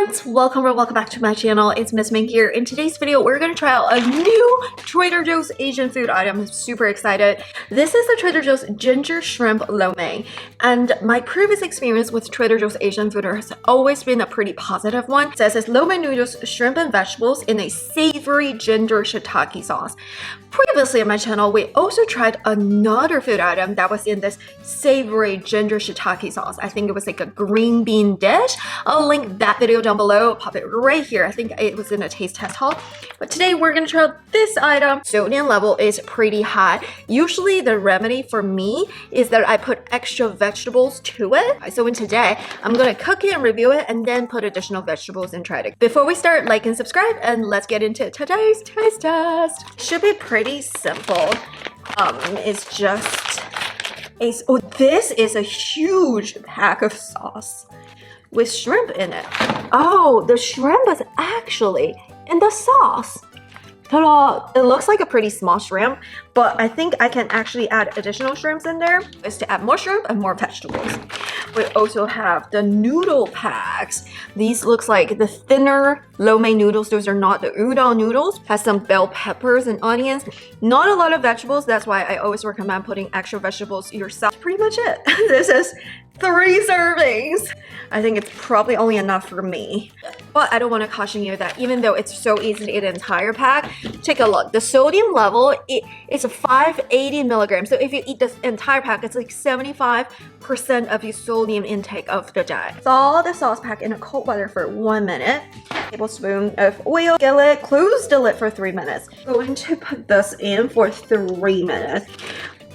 friends, welcome or welcome back to my channel. It's Miss Ming here. In today's video, we're going to try out a new Trader Joe's Asian food item. I'm super excited. This is the Trader Joe's ginger shrimp lo mein. And my previous experience with Trader Joe's Asian food has always been a pretty positive one. It says it's lo mein noodles, shrimp and vegetables in a savory ginger shiitake sauce. Previously on my channel, we also tried another food item that was in this savory ginger shiitake sauce. I think it was like a green bean dish. I'll link that video down below. I'll pop it right here. I think it was in a taste test haul. But today we're gonna try out this item. Sodium level is pretty high. Usually the remedy for me is that I put extra vegetables to it. So in today, I'm gonna cook it and review it and then put additional vegetables and try it. Before we start, like and subscribe and let's get into today's taste test. Should be pretty simple. It's just this is a huge pack of sauce with shrimp in it. Oh, the shrimp is actually in the sauce. Ta-da! It looks like a pretty small shrimp, but I think I can actually add additional shrimps in there. Is to add more shrimp and more vegetables. We also have the noodle packs. These looks like the thinner lo mein noodles. Those are not the udon noodles. Has some bell peppers and onions. Not a lot of vegetables. That's why I always recommend putting extra vegetables yourself. That's pretty much it. This is 3 servings. I think it's probably only enough for me. But I don't want to caution you that even though it's so easy to eat an entire pack, take a look. The sodium level, it's a 580 milligrams. So if you eat this entire pack, it's like 75% of your sodium intake of the day. Thaw the sauce pack in a cold water for 1 minute. Tablespoon of oil, skillet, close the lid for 3 minutes. Going to put this in for 3 minutes.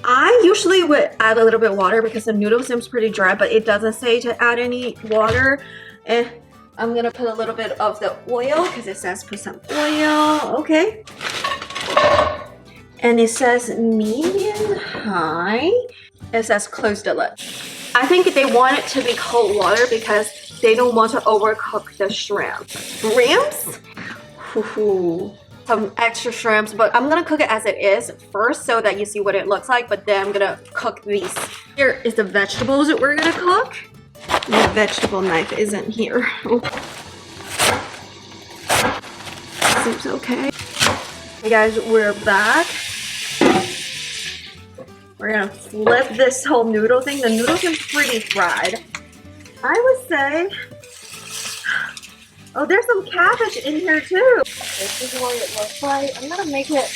I usually would add a little bit of water because the noodle seems pretty dry, but it doesn't say to add any water. And I'm gonna put a little bit of the oil because it says put some oil. Okay. And it says medium high. It says close the lid. I think they want it to be cold water because they don't want to overcook the shrimp. Shrimps? Some extra shrimps, but I'm gonna cook it as it is first so that you see what it looks like, but then I'm gonna cook these. Here is the vegetables that we're gonna cook. The vegetable knife isn't here. Seems okay. Hey guys, we're back. We're gonna flip this whole noodle thing. The noodle seems pretty fried. I would say, oh, there's some cabbage in here too. This is what it looks like. I'm gonna make it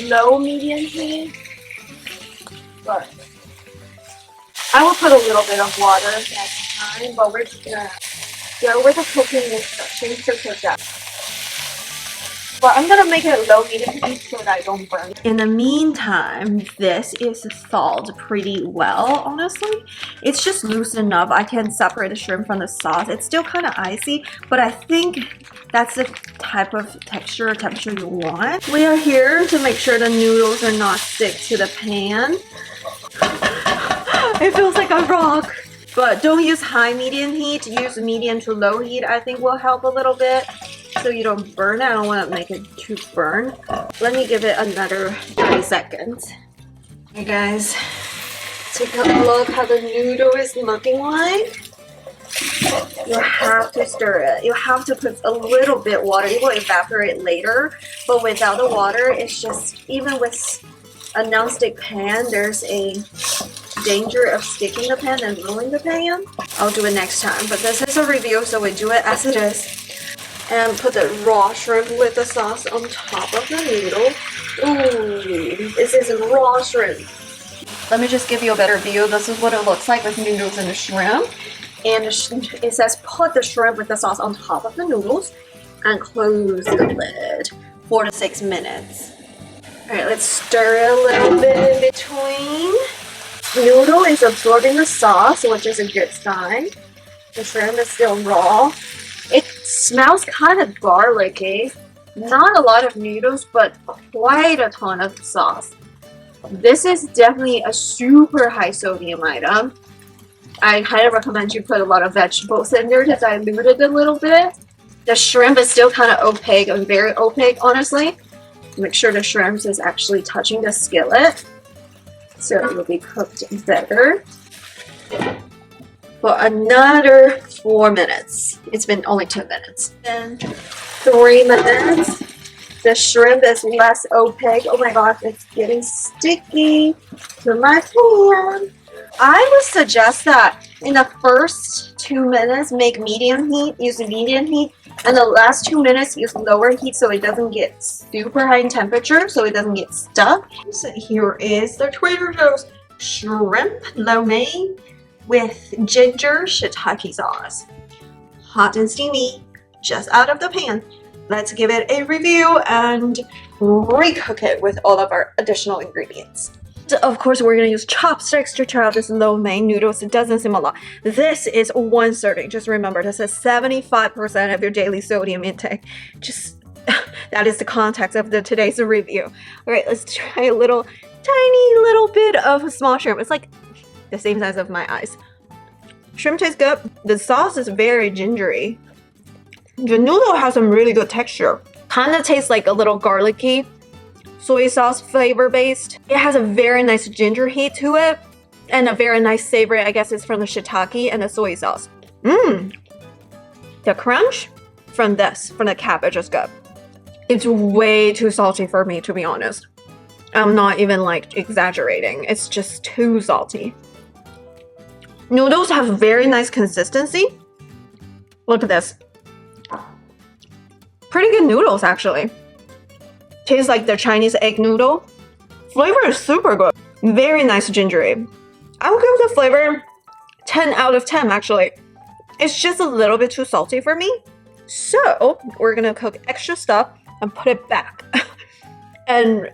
low medium heat, but I will put a little bit of water next time, but we're just gonna go with the cooking instructions to cook that. But I'm gonna make it low medium heat so that I don't burn. In the meantime, this is thawed pretty well, honestly. It's just loose enough. I can separate the shrimp from the sauce. It's still kind of icy, but I think that's the type of temperature you want. We are here to make sure the noodles are not stick to the pan. It feels like a rock. But don't use high medium heat. Use medium to low heat. I think will help a little bit so you don't burn. I don't want to make it too burn. Let me give it another 30 seconds. Hey guys, take a look how the noodle is looking like. You have to stir it. You have to put a little bit water. It will evaporate later, but without the water, it's just, even with a non-stick pan, there's a danger of sticking the pan and ruining the pan. I'll do it next time, but this is a review, so we do it as it is. And put the raw shrimp with the sauce on top of the noodle. Ooh, this is raw shrimp. Let me just give you a better view. This is what it looks like with noodles and the shrimp. And it says put the shrimp with the sauce on top of the noodles and close the lid 4 to 6 minutes. Alright, let's stir it a little bit in between. Noodle is absorbing the sauce, which is a good sign. The shrimp is still raw. It smells kind of garlicky. Not a lot of noodles, but quite a ton of sauce. This is definitely a super high sodium item. I highly recommend you put a lot of vegetables in there to dilute it a little bit. The shrimp is still kind of opaque and very opaque, honestly. Make sure the shrimp is actually touching the skillet so it will be cooked better. for another 4 minutes. It's been only 2 minutes. And 3 minutes. The shrimp is less opaque. Oh my gosh, it's getting sticky to my pan. I would suggest that in the first 2 minutes, make medium heat, use medium heat, and the last 2 minutes use lower heat so it doesn't get super high in temperature, so it doesn't get stuck. So here is the Trader Joe's shrimp lo mein with ginger shiitake sauce. Hot and steamy, just out of the pan. Let's give it a review and recook it with all of our additional ingredients. Of course, we're going to use chopsticks to try out this lo mein noodles. It doesn't seem a lot. This is 1 serving. Just remember, this is 75% of your daily sodium intake. Just, that is the context of today's review. All right, let's try a tiny little bit of small shrimp. It's like the same size of my eyes. Shrimp tastes good. The sauce is very gingery. The noodle has some really good texture. Kind of tastes like a little garlicky, soy sauce flavor based. It has a very nice ginger heat to it and a very nice savory, I guess it's from the shiitake and the soy sauce. The crunch from the cabbage is good. It's way too salty for me, to be honest. I'm not even like exaggerating. It's just too salty. Noodles have very nice consistency. Look at this. Pretty good noodles actually. Tastes like the Chinese egg noodle. Flavor is super good. Very nice gingery. I would give the flavor 10 out of 10 actually. It's just a little bit too salty for me. So we're gonna cook extra stuff and put it back and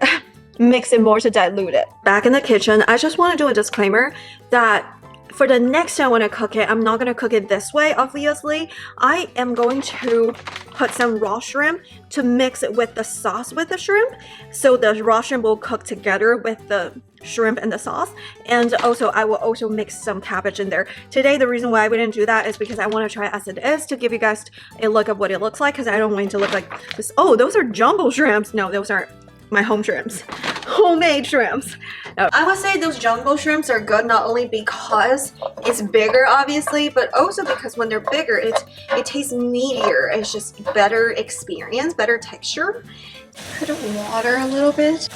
mix it more to dilute it. Back in the kitchen, I just want to do a disclaimer that for the next time when I cook it, I'm not going to cook it this way, obviously. I am going to put some raw shrimp to mix it with the sauce with the shrimp. So the raw shrimp will cook together with the shrimp and the sauce. And also, I will also mix some cabbage in there. Today, the reason why I didn't do that is because I want to try it as it is to give you guys a look of what it looks like. Because I don't want it to look like this. Oh, those are jumbo shrimps. No, those aren't my home shrimps. Homemade shrimps. I would say those jumbo shrimps are good not only because it's bigger obviously, but also because when they're bigger it tastes meatier. It's just better experience, better texture. Put water a little bit.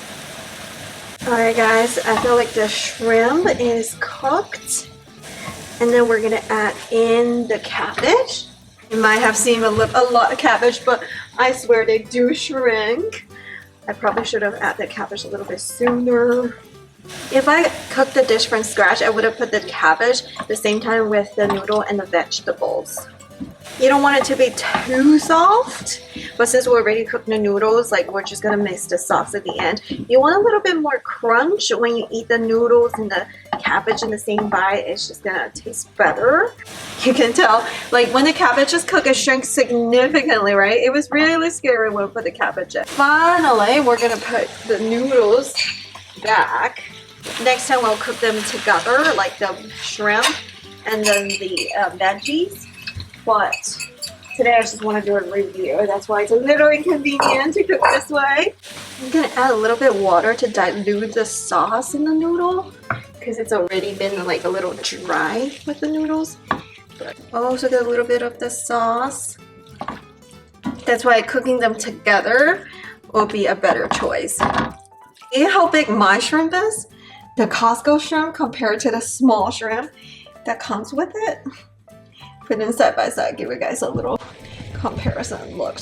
Alright guys, I feel like the shrimp is cooked. And then we're gonna add in the cabbage. You might have seen a lot of cabbage, but I swear they do shrink. I probably should have added the cabbage a little bit sooner. If I cooked the dish from scratch, I would have put the cabbage the same time with the noodle and the vegetables. You don't want it to be too soft, but since we're already cooking the noodles, like we're just gonna mix the sauce at the end. You want a little bit more crunch when you eat the noodles and the cabbage in the same bite. It's just gonna taste better. You can tell, like when the cabbage is cooked, it shrinks significantly, right? It was really scary when we put the cabbage in. Finally, we're gonna put the noodles back. Next time we'll cook them together, like the shrimp and then the veggies. But today I just want to do a review. That's why it's a little inconvenient to cook this way. I'm going to add a little bit of water to dilute the sauce in the noodle because it's already been like a little dry with the noodles. But also get a little bit of the sauce. That's why cooking them together will be a better choice. See how big my shrimp is? The Costco shrimp compared to the small shrimp that comes with it. Put them side by side, give you guys a little comparison. Look,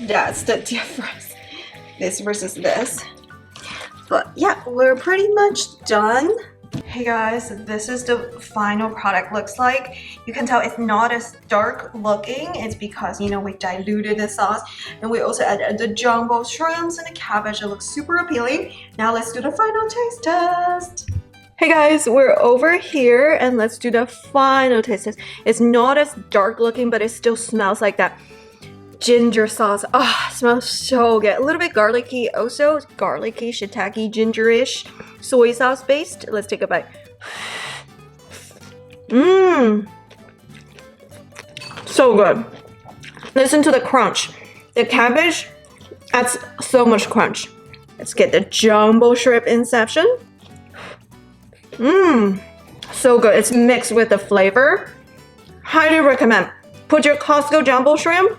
that's the difference. This versus this. But yeah, we're pretty much done. Hey guys, this is the final product looks like. You can tell it's not as dark looking. It's because, you know, we diluted the sauce and we also added the jumbo shrimps and the cabbage. It looks super appealing. Now let's do the final taste test. Hey guys, we're over here and let's do the final taste test. It's not as dark looking, but it still smells like that ginger sauce. Oh, it smells so good. A little bit garlicky also. Garlicky, shiitake, gingerish, soy sauce based. Let's take a bite. So good. Listen to the crunch. The cabbage adds so much crunch. Let's get the jumbo shrimp inception. so good. It's mixed with the flavor. Highly recommend. Put your Costco jumbo shrimp,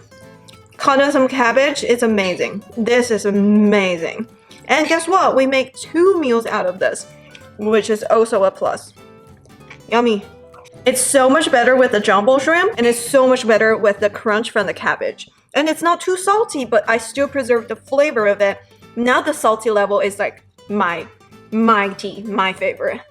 cut in some cabbage. It's amazing. This is amazing. And guess what? We make 2 meals out of this, which is also a plus. Yummy. It's so much better with the jumbo shrimp, and it's so much better with the crunch from the cabbage. And it's not too salty, but I still preserve the flavor of it. Now the salty level is like my favorite.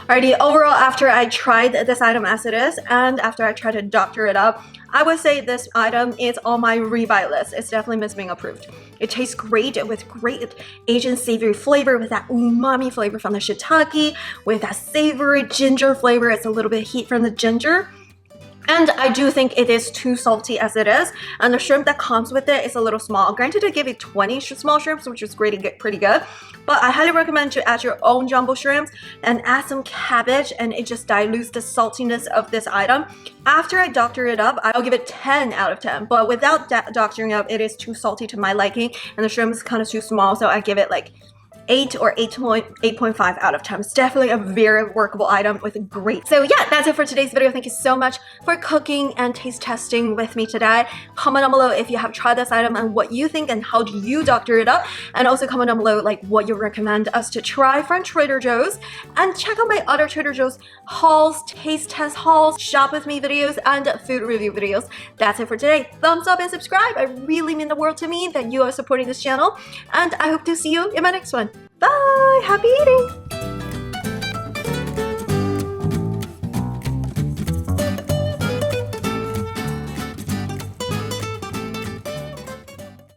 Alrighty, overall, after I tried this item as it is, and after I tried to doctor it up, I would say this item is on my rebuy list. It's definitely Miss Ming approved. It tastes great with great Asian savory flavor, with that umami flavor from the shiitake, with that savory ginger flavor. It's a little bit of heat from the ginger. And I do think it is too salty as it is, and the shrimp that comes with it is a little small. Granted, I gave it 20 small shrimps, which is pretty good, but I highly recommend you add your own jumbo shrimps and add some cabbage, and it just dilutes the saltiness of this item. After I doctor it up, I'll give it 10 out of 10, but without doctoring up, it is too salty to my liking, and the shrimp is kind of too small, so I give it like 8 or 8.5 out of 10. It's definitely a very workable item with great. So yeah, that's it for today's video. Thank you so much for cooking and taste testing with me today. Comment down below if you have tried this item and what you think and how do you doctor it up. And also comment down below like what you recommend us to try from Trader Joe's. And check out my other Trader Joe's hauls, taste test hauls, shop with me videos, and food review videos. That's it for today. Thumbs up and subscribe. I really mean the world to me that you are supporting this channel. And I hope to see you in my next one. Bye! Happy eating!